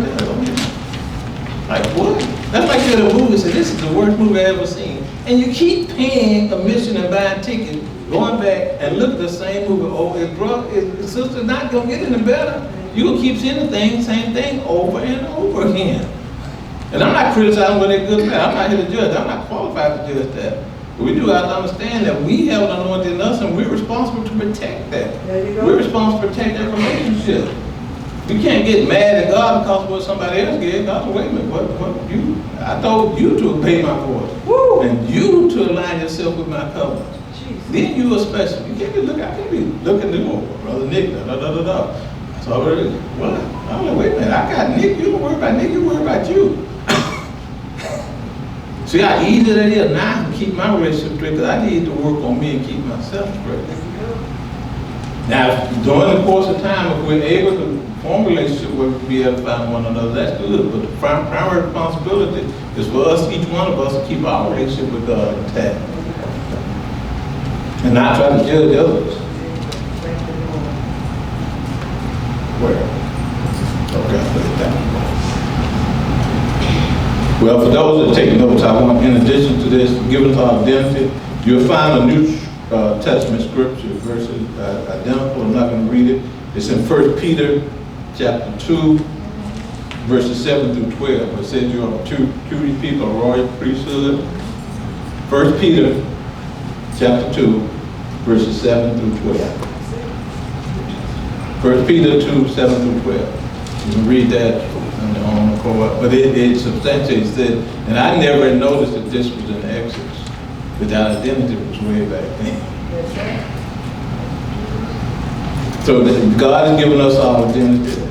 Like, what? That's like you're at a movie and say, this is the worst movie I've ever seen. And you keep paying commission and buying tickets, going back and look at the same movie. Oh, his sister's not going to get any better. You're going to keep seeing the same thing over and over again. And I'm not criticizing whether they're good or bad. I'm not here to judge. I'm not qualified to judge that. But we do have to understand that we have an anointing in us and we're responsible to protect that. There you go. We're responsible to protect that relationship. You can't get mad at God because of what somebody else did. God, wait a minute, I told you to obey my voice. Woo! And you to align yourself with my covenant. Jesus. Then you are special. You can't be looking, I can't be looking at Brother Nick, So what? I'm like, wait a minute, I got Nick, you don't worry about Nick, you worry about you. See how easy that is now to keep my relationship straight, because I need to work on me and keep myself straight. Now, during the course of time, if we're able to form a relationship where we be able to find one another, that's good. But the primary responsibility is for us, each one of us, to keep our relationship with God intact. And not try to judge others. Where? Okay, I'll put it down. Well, for those that take notes, I want, in addition to this, given us our identity, you'll find a New Testament scripture, verses identical. I'm not going to read it. It's in 1 Peter chapter 2, verses 7 through 12. It says you are two people, a royal priesthood. 1 Peter chapter 2, verses 7 through 12. 1 Peter 2, 7 through 12. You can read that on the court, but it substantiates that, and I never noticed that this was in Exodus, but that identity was way back then. So God has given us our identity.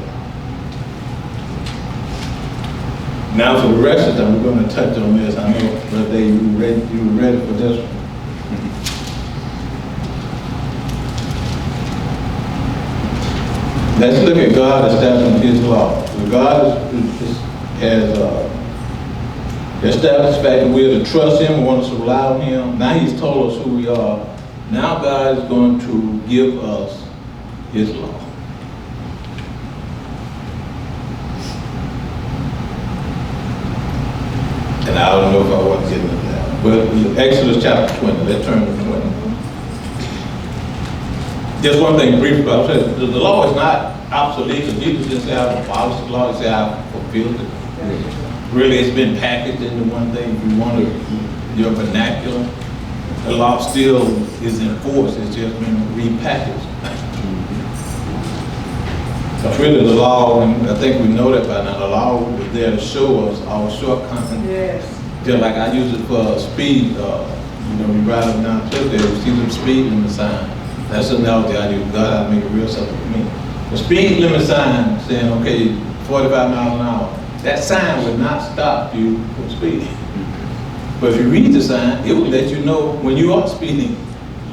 Now for the rest of them, we're going to touch on this. I know, Brother Dave, you were ready for this one. Let's look at God establishing His law. So God has established the fact that we are to trust Him, we want to rely on Him. Now He's told us who we are. Now God is going to give us His law. And I don't know if I want to get into that. But Exodus chapter 20, let's turn to 20. Just one thing briefly about it. The law is not obsolete. Jesus didn't say I've abolished the law, He said I've fulfilled it. Really, it's been packaged into one thing. If you want your vernacular, the law still is in force. It's just been repackaged. But really the law, and I think we know that by now, the law was there to show us our shortcomings. Yes. Just like I use it for speed. We ride up down the there, we see them speed limit sign. That's an analogy I use. God, I make it real simple for me. The speed limit sign saying, okay, 45 miles an hour. That sign would not stop you from speeding. But if you read the sign, it will let you know when you are speeding.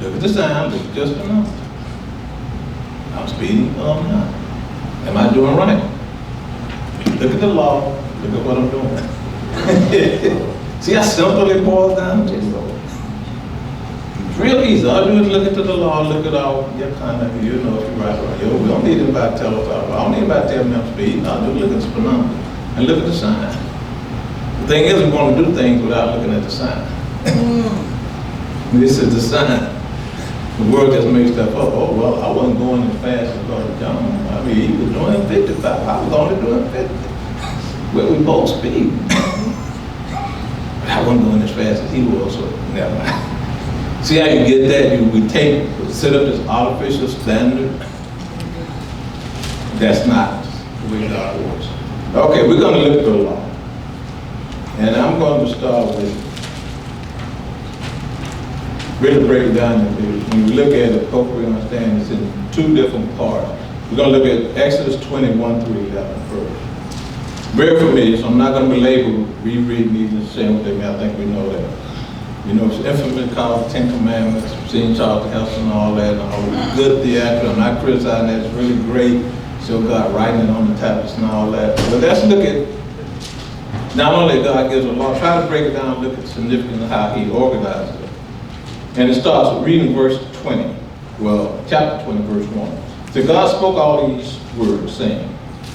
Look at the sign, look just enough. I'm speeding or I'm not. Am I doing right? Look at the law, look at what I'm doing. See how simple it boils down to? It's real easy. All you do is look into the law, look at all your conduct, and you know if you're right or wrong. We don't need anybody to tell us all. I don't need anybody to tell me I'm speeding. I'll just look at the speedometer and look at the sign. The thing is, we want to do things without looking at the sign. This is the sign. The world just makes stuff up. Oh, well, I wasn't going as fast as Brother John. I mean, he was doing 55. I was only doing 50. Well, we both speed. But I wasn't going as fast as he was, so never mind. See how you get that? We set up this artificial standard. That's not the way God works. Okay, we're going to look at the law. And I'm going to start with really break it down. When we look at it, hopefully we understand it's in two different parts. We're going to look at Exodus 21 through 11 first. Very familiar, so I'm not going to belabor rereading these and saying what they mean. I think we know that. You know, it's infamously called the Ten Commandments. I've seen Charlton Heston and all that, and all the good theater. I'm not criticizing that. It's really great. Still God writing it on the tablets and all that. But let's look at not only God gives a law, try to break it down, look at the significance of how He organized it. And it starts with reading verse 20. Well, chapter 20, verse 1. So God spoke all these words, saying,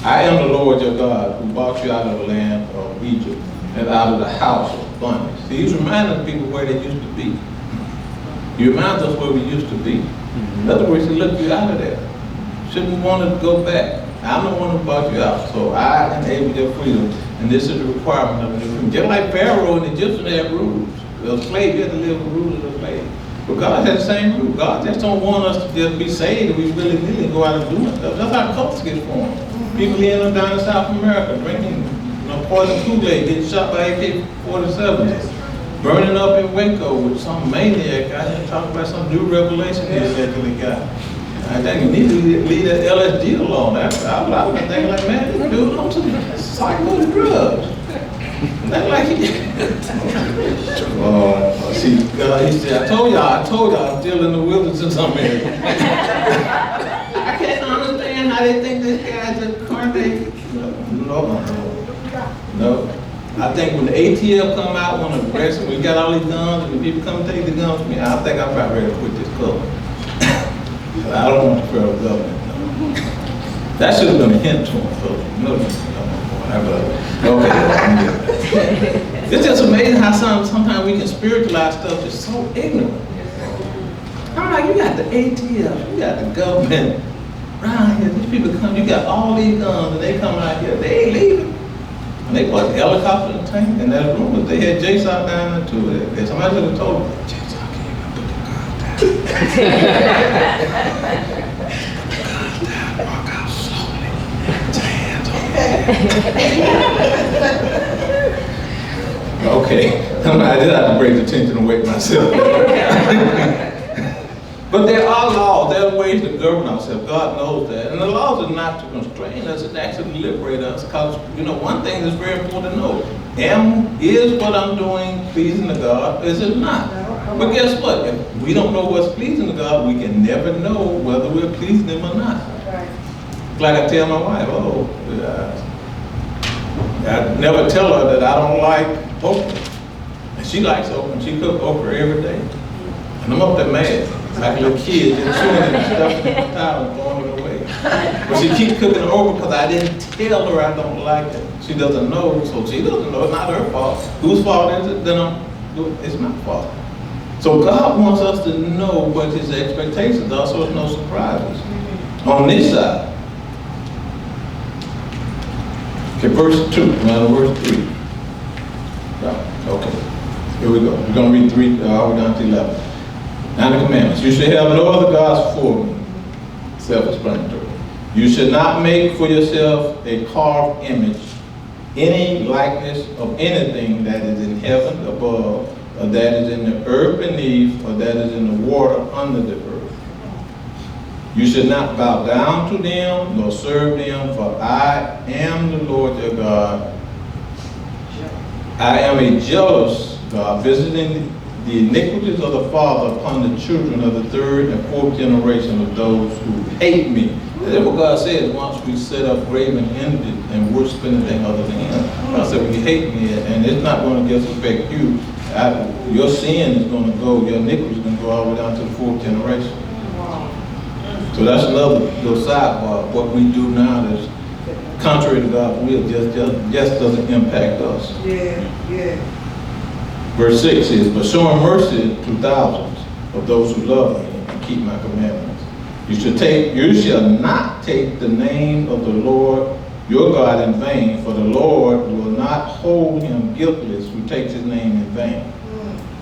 I am the Lord your God, who brought you out of the land of Egypt and out of the house of bondage. See, He's reminding people where they used to be. He reminds us where we used to be. In other words, He looked you out of there. Shouldn't want to go back. I'm the one who brought you out, so I enable your freedom. And this is the requirement of the freedom. Just like Pharaoh and the Egyptians had rules. The slave had to live with the rules of the slave. But God has the same rule. God just don't want us to just be saved and we really go out and do stuff. That's how cults get formed. People end up down in South America drinking poison Kool-Aid, getting shot by AK-47s, burning up in Waco with some maniac out here talking about some new revelation he allegedly got. I think you need to leave that LSD alone. I was thinking like, man, this dude on some psycho drugs. Not like he see, he said, I told y'all, I'm still in the wilderness in some area. I can't understand how they think this guy's a carnage. No. I think when the ATF come out, want to arrest him, we got all these guns, and when people come take the guns from me, I think I'm about ready to quit this club. I don't want the federal government. No. That should have been a hint to him, folks. Okay. It's just amazing how sometimes we can spiritualize stuff that's so ignorant. I'm like, you got the ATF, you got the government around here. These people come, you got all these guns, and they come out here. They ain't leaving. And they put a helicopter in the tank, and there's rumors they had Jason down there too. And somebody should have told him, Jason, I can't even put the guns down. Walk out slowly. Put your hands on me. Okay, I just have to bring the attention away from myself. But there are laws, there are ways to govern ourselves. God knows that. And the laws are not to constrain us, it's actually to liberate us. Because, one thing that's very important to know, is what I'm doing pleasing to God, or is it not? But guess what? If we don't know what's pleasing to God, we can never know whether we're pleasing Him or not. Like I tell my wife, I never tell her that I don't like okra. And she likes okra, and she cooks okra every day. And I'm up there mad. Like a little kid, just chewing it and stuffing it in my towel and throwing it away. But she keeps cooking it over because I didn't tell her I don't like it. She doesn't know, so she doesn't know. It's not her fault. Whose fault is it? Then it's my fault. So God wants us to know what His expectations are, so there's no surprises. On this side, okay, verse 2, now verse 3. Okay, here we go. We're going to read 3, all the way down to 11. And the commandments. You shall have no other gods before me. Self-explanatory. You should not make for yourself a carved image, any likeness of anything that is in heaven above, or that is in the earth beneath, or that is in the water under the earth. You should not bow down to them, nor serve them, for I am the Lord your God. I am a jealous God, visiting the iniquities of the father upon the children of the third and fourth generation of those who hate me. That's what God says once we set up graven images and worship anything other than Him. God said, when you hate me, and it's not going to just affect you, your sin is going to go, your iniquity is going to go all the way down to the fourth generation. So that's another little sidebar. What we do now is contrary to God's will, just doesn't impact us. Yeah. Verse 6 is, but showing mercy to thousands of those who love me and keep my commandments. You shall not take the name of the Lord your God in vain, for the Lord will not hold him guiltless who takes his name in vain.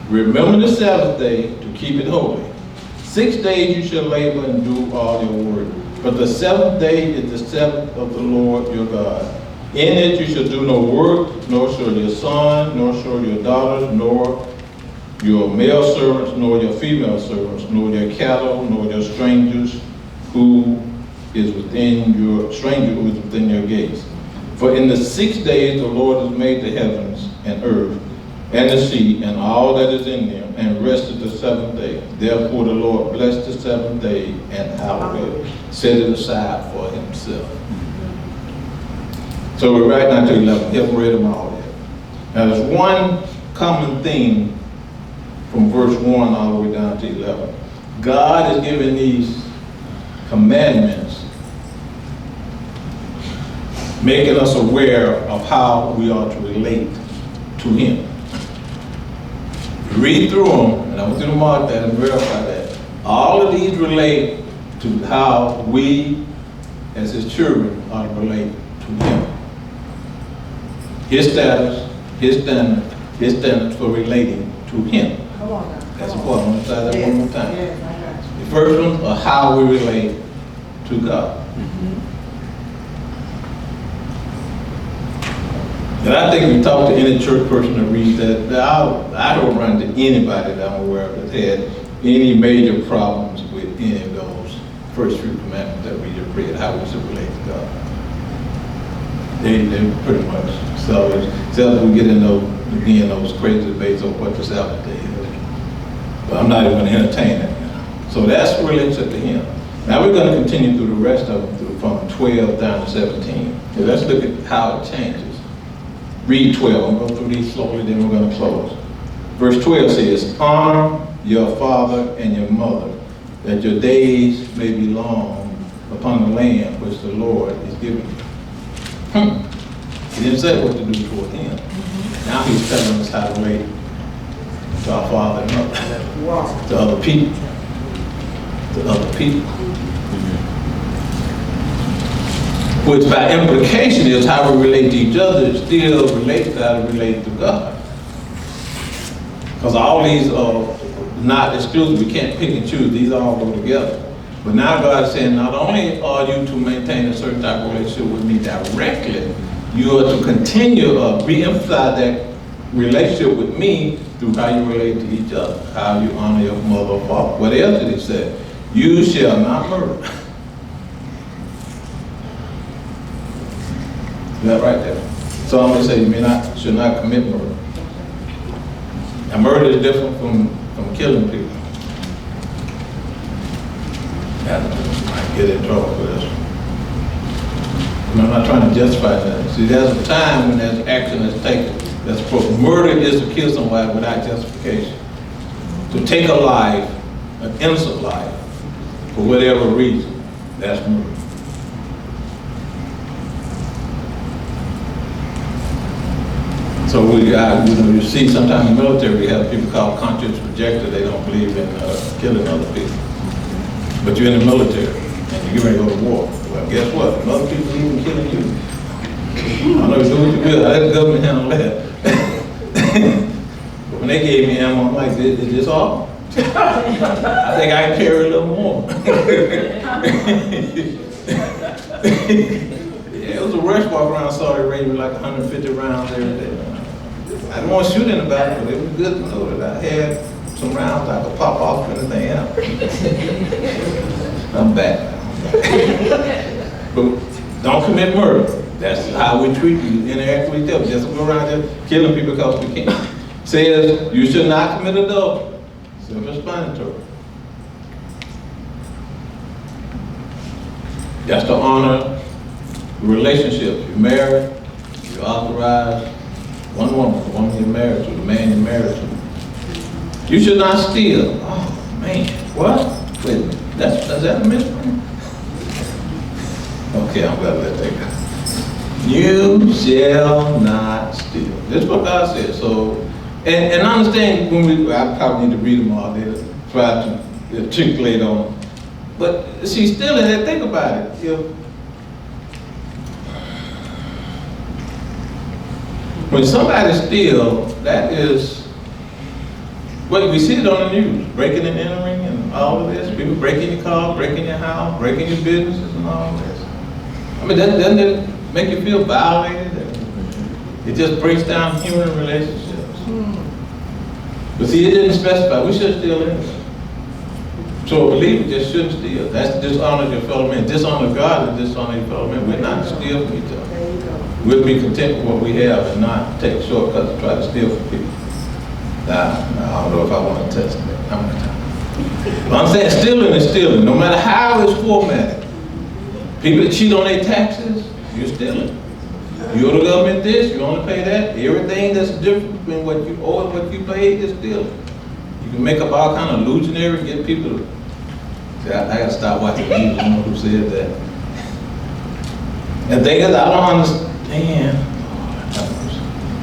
Remember the Sabbath day to keep it holy. 6 days you shall labor and do all your work. But the seventh day is the Sabbath of the Lord your God. In it you shall do no work, nor shall your son, nor shall your daughters, nor your male servants, nor your female servants, nor your cattle, nor your strangers who is within your gates. For in the 6 days the Lord has made the heavens and earth and the sea and all that is in them, and rested the seventh day. Therefore the Lord blessed the seventh day and hallowed it, set it aside for himself. So we're right now to 11. We haven't read them all yet. Now there's one common theme from verse 1 all the way down to 11. God has given these commandments, making us aware of how we are to relate to Him. Read through them, and I want you to mark that and verify that. All of these relate to how we, as His children, are to relate to Him. His status, His standards for relating to Him. Come on now. That's important. I'm going to say that one more time. Yes, I got you. The first one is how we relate to God. And I think if you talk to any church person that reads that, I don't run into anybody that I'm aware of that's had any major problems with any of those first three commandments that we just read, how we should relate to God. They pretty much. So we get in those crazy debates over what the Sabbath day is. But I'm not even going to entertain it. So that's relationship to Him. Now we're going to continue through the rest of them from 12 down to 17. So let's look at how it changes. Read 12. I'm going to go through these slowly, then we're going to close. Verse 12 says, honor your father and your mother, that your days may be long upon the land which the Lord is giving you. He didn't say what to do toward Him. Now He's telling us how to relate to our father and mother, to other people. which by implication is how we relate to each other, it still relates to how we relate to God. Because all these are not exclusive, we can't pick and choose, these all go together. But now God is saying, not only are you to maintain a certain type of relationship with me directly, you are to continue re-emphasize that relationship with me through how you relate to each other, how you honor your mother or father. What else did he say? You shall not murder. That right there. So I'm going to say you should not commit murder. Now murder is different from killing people. I might get in trouble for this. I'm not trying to justify that. See, there's a time when there's action that's taken. That's murder is to kill somebody without justification. To take a life, an innocent life, for whatever reason, that's murder. So you see sometimes in the military we have people called conscience rejected. They don't believe in killing other people. But you're in the military and you're ready to go to war. Well, guess what? Other people believe in killing you. I don't know if you do what you will. I let the government handle that. But when they gave me ammo, I'm like, is this all? I think I can carry a little more. Yeah, it was a rush walk around Saudi Arabia with like 150 rounds every day. I didn't want to shoot anybody, but it was good to know that I had some rounds I could pop off and anything else. I'm back now. But don't commit murder. That's how we treat you, interact with each other. Just go around there killing people because we can. Says you should not commit adultery. Self-explanatory. That's to honor relationships. You're married, you're authorized. One woman, the woman you're married to, the man you're married to. You should not steal. Oh man, what? Wait a minute, is that a misprint? Okay, I'm gonna let that go. You shall not steal. This is what God said. So, and understand when I probably need to read them all. They try to articulate on them. But see, stealing, and think about it. When somebody steals, that is, well, we see it on the news, breaking and entering and all of this. People breaking your car, breaking your house, breaking your businesses and all this. I mean, doesn't it make you feel violated? It just breaks down human relationships. But see, it didn't specify, we should steal anything. So a believer just shouldn't steal. That's dishonor your fellow man. Dishonor God and dishonor your fellow man. We're not to steal from each other. We'll be content with what we have and not take shortcuts and try to steal from people. Now, I don't know if I want to test that. How much time? But I'm saying stealing is stealing, no matter how it's formatted. People that cheat on their taxes, you're stealing. You owe the government this, you only pay that. Everything that's different between what you owe and what you paid is stealing. You can make up all kind of illusionary, get people to say, I gotta stop watching news, I don't know who said that. And the thing is, I don't understand.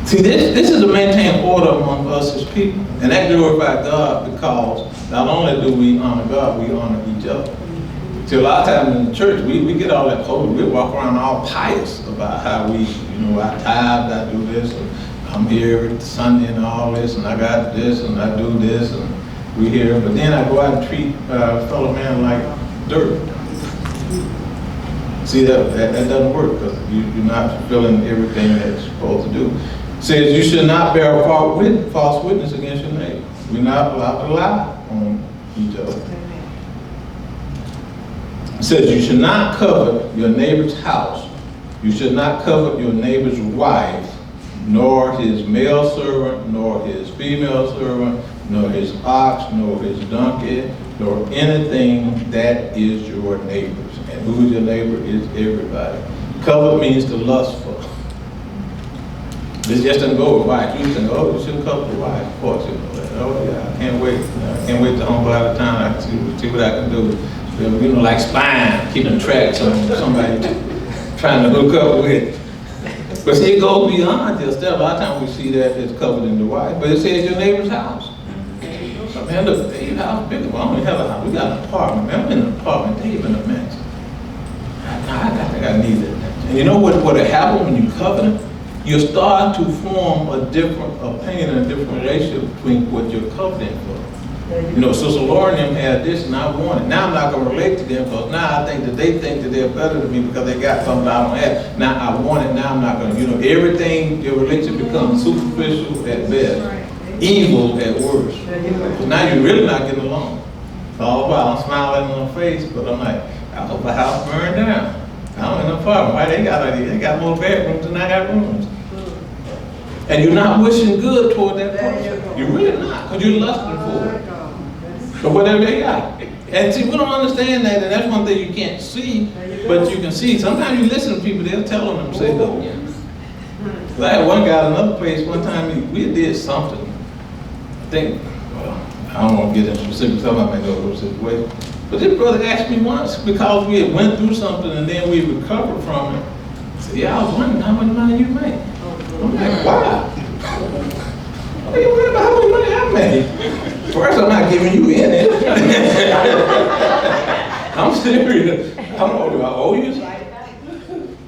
See, this is to maintain order among us as people. And that glorifies God because not only do we honor God, we honor each other. See, a lot of times in the church, we get all that holy. We walk around all pious about how we, I tithe, I do this, and I'm here every Sunday and all this, and I got this, and I do this, and we here. But then I go out and treat a fellow man like dirt. See, that doesn't work because you're not fulfilling everything that you're supposed to do. It says you should not bear a false witness against your neighbor. We're not allowed to lie on each other. It says you should not covet your neighbor's house. You should not covet your neighbor's wife, nor his male servant, nor his female servant, nor his ox, nor his donkey, nor anything that is your neighbor's. And who is your neighbor is everybody. Covet means to lust for. This just doesn't go with wife. You think, oh, you shouldn't covet your wife. Of course, you know that. Oh yeah, I can't wait. I can't wait to home out of town. I can see what I can do. Like spying, keeping track of somebody trying to hook up with. But see, it goes beyond just that. A lot of times we see that it's covered in the wife, but it says your neighbor's house. Man, look, Dave's house bigger. Well, I don't have a house. We got an apartment. Man, I'm in an apartment. Dave in a mansion. I think I need it. And you know what happens when you covenant? You start to form a different opinion and a different relationship between what you're covenanting for. You know, Sister Lauren and them had this and I want it. Now I'm not going to relate to them because now I think that they think that they're better than me because they got something I don't have. Now I want it, now I'm not going to, you know, everything, your relationship becomes superficial at best, evil at worst. So now you're really not getting along. So all the while I'm smiling on her face, but I'm like, I hope the house burned down. I'm in an apartment, right? They got more bedrooms than I got rooms. And you're not wishing good toward that person. You're really not, because you're lusting for it. For whatever they got. And see, we don't understand that, and that's one thing you can't see, but you can see. Sometimes you listen to people, they'll tell on themselves. I had one guy at another place, one time we did something. I think, well, I don't want to get into specifics, I might go those situations. But this brother asked me once, because we had went through something and then we recovered from it. He said, yeah, I was wondering how much money you make. I'm like, why? What are you worried about how much money I made? First, I'm not giving you any. I'm serious. How much do I owe you?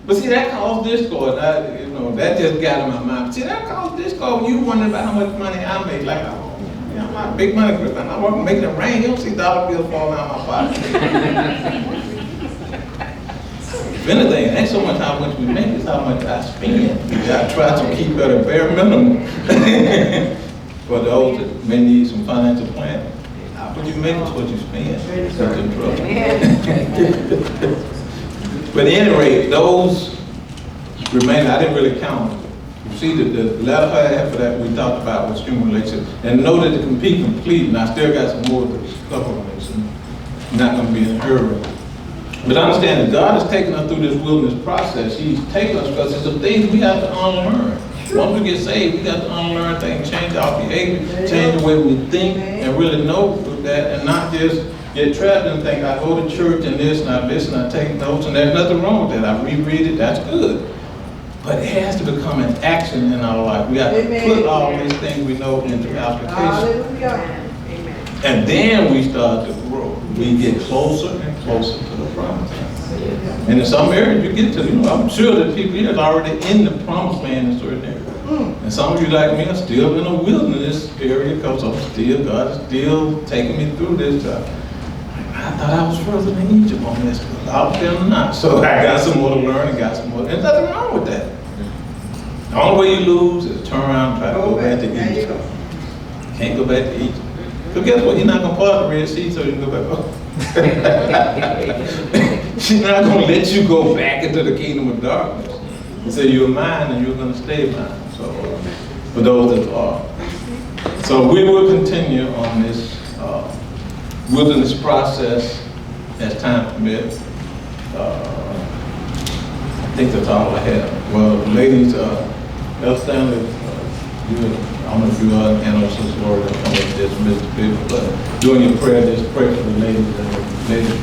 But see, that caused discord. You know, that just got in my mind. See, that caused discord when you wondering about how much money I make. Like, I'm not big money grip. I'm not making it rain. You don't see dollar bills falling out of my pocket. If anything, it ain't so much how much we make, it's how much I spend. I try to keep at a bare minimum. For those that may need some financial planning. What you make is what you spend. That's in trouble. But at any rate, those remain, I didn't really count. You see, the latter half of that we talked about was human relationships. And know that it can be complete, and I still got some more to cover on this. I'm not going to be in a hurry. But understand that God has taken us through this wilderness process. He's taken us because there's some things we have to unlearn. Once we get saved, we got to unlearn things, change our behavior, change the way we think, and really know that, and not just get trapped and think, I go to church and this, and I listen, I take notes, and there's nothing wrong with that. I reread it, that's good. But it has to become an action in our life. We have to put all these things we know into application. And then we start to grow. We get closer and closer to the promise. And in some areas you get to, you know, I'm sure that people here are already in the promised land in certain areas. And some of you like me are still in a wilderness area because God is still taking me through this. I thought I was further than Egypt on this, but out there I'm not. So I got some more to learn and got some more. There's nothing wrong with that. The only way you lose is turn around and try to go back to Egypt. Can't go back to Egypt. So guess what? You're not going to part the Red Sea so you can go back home. She's not going to let you go back into the kingdom of darkness. And say you're mine and you're going to stay mine. So for those that are. So we will continue on this wilderness process as time permits. I think that's all I have. Well, ladies, El Stanley, I don't know if you are, and also Lord, I don't know if this Mr. People, but doing your prayer, just pray for the ladies and the ladies.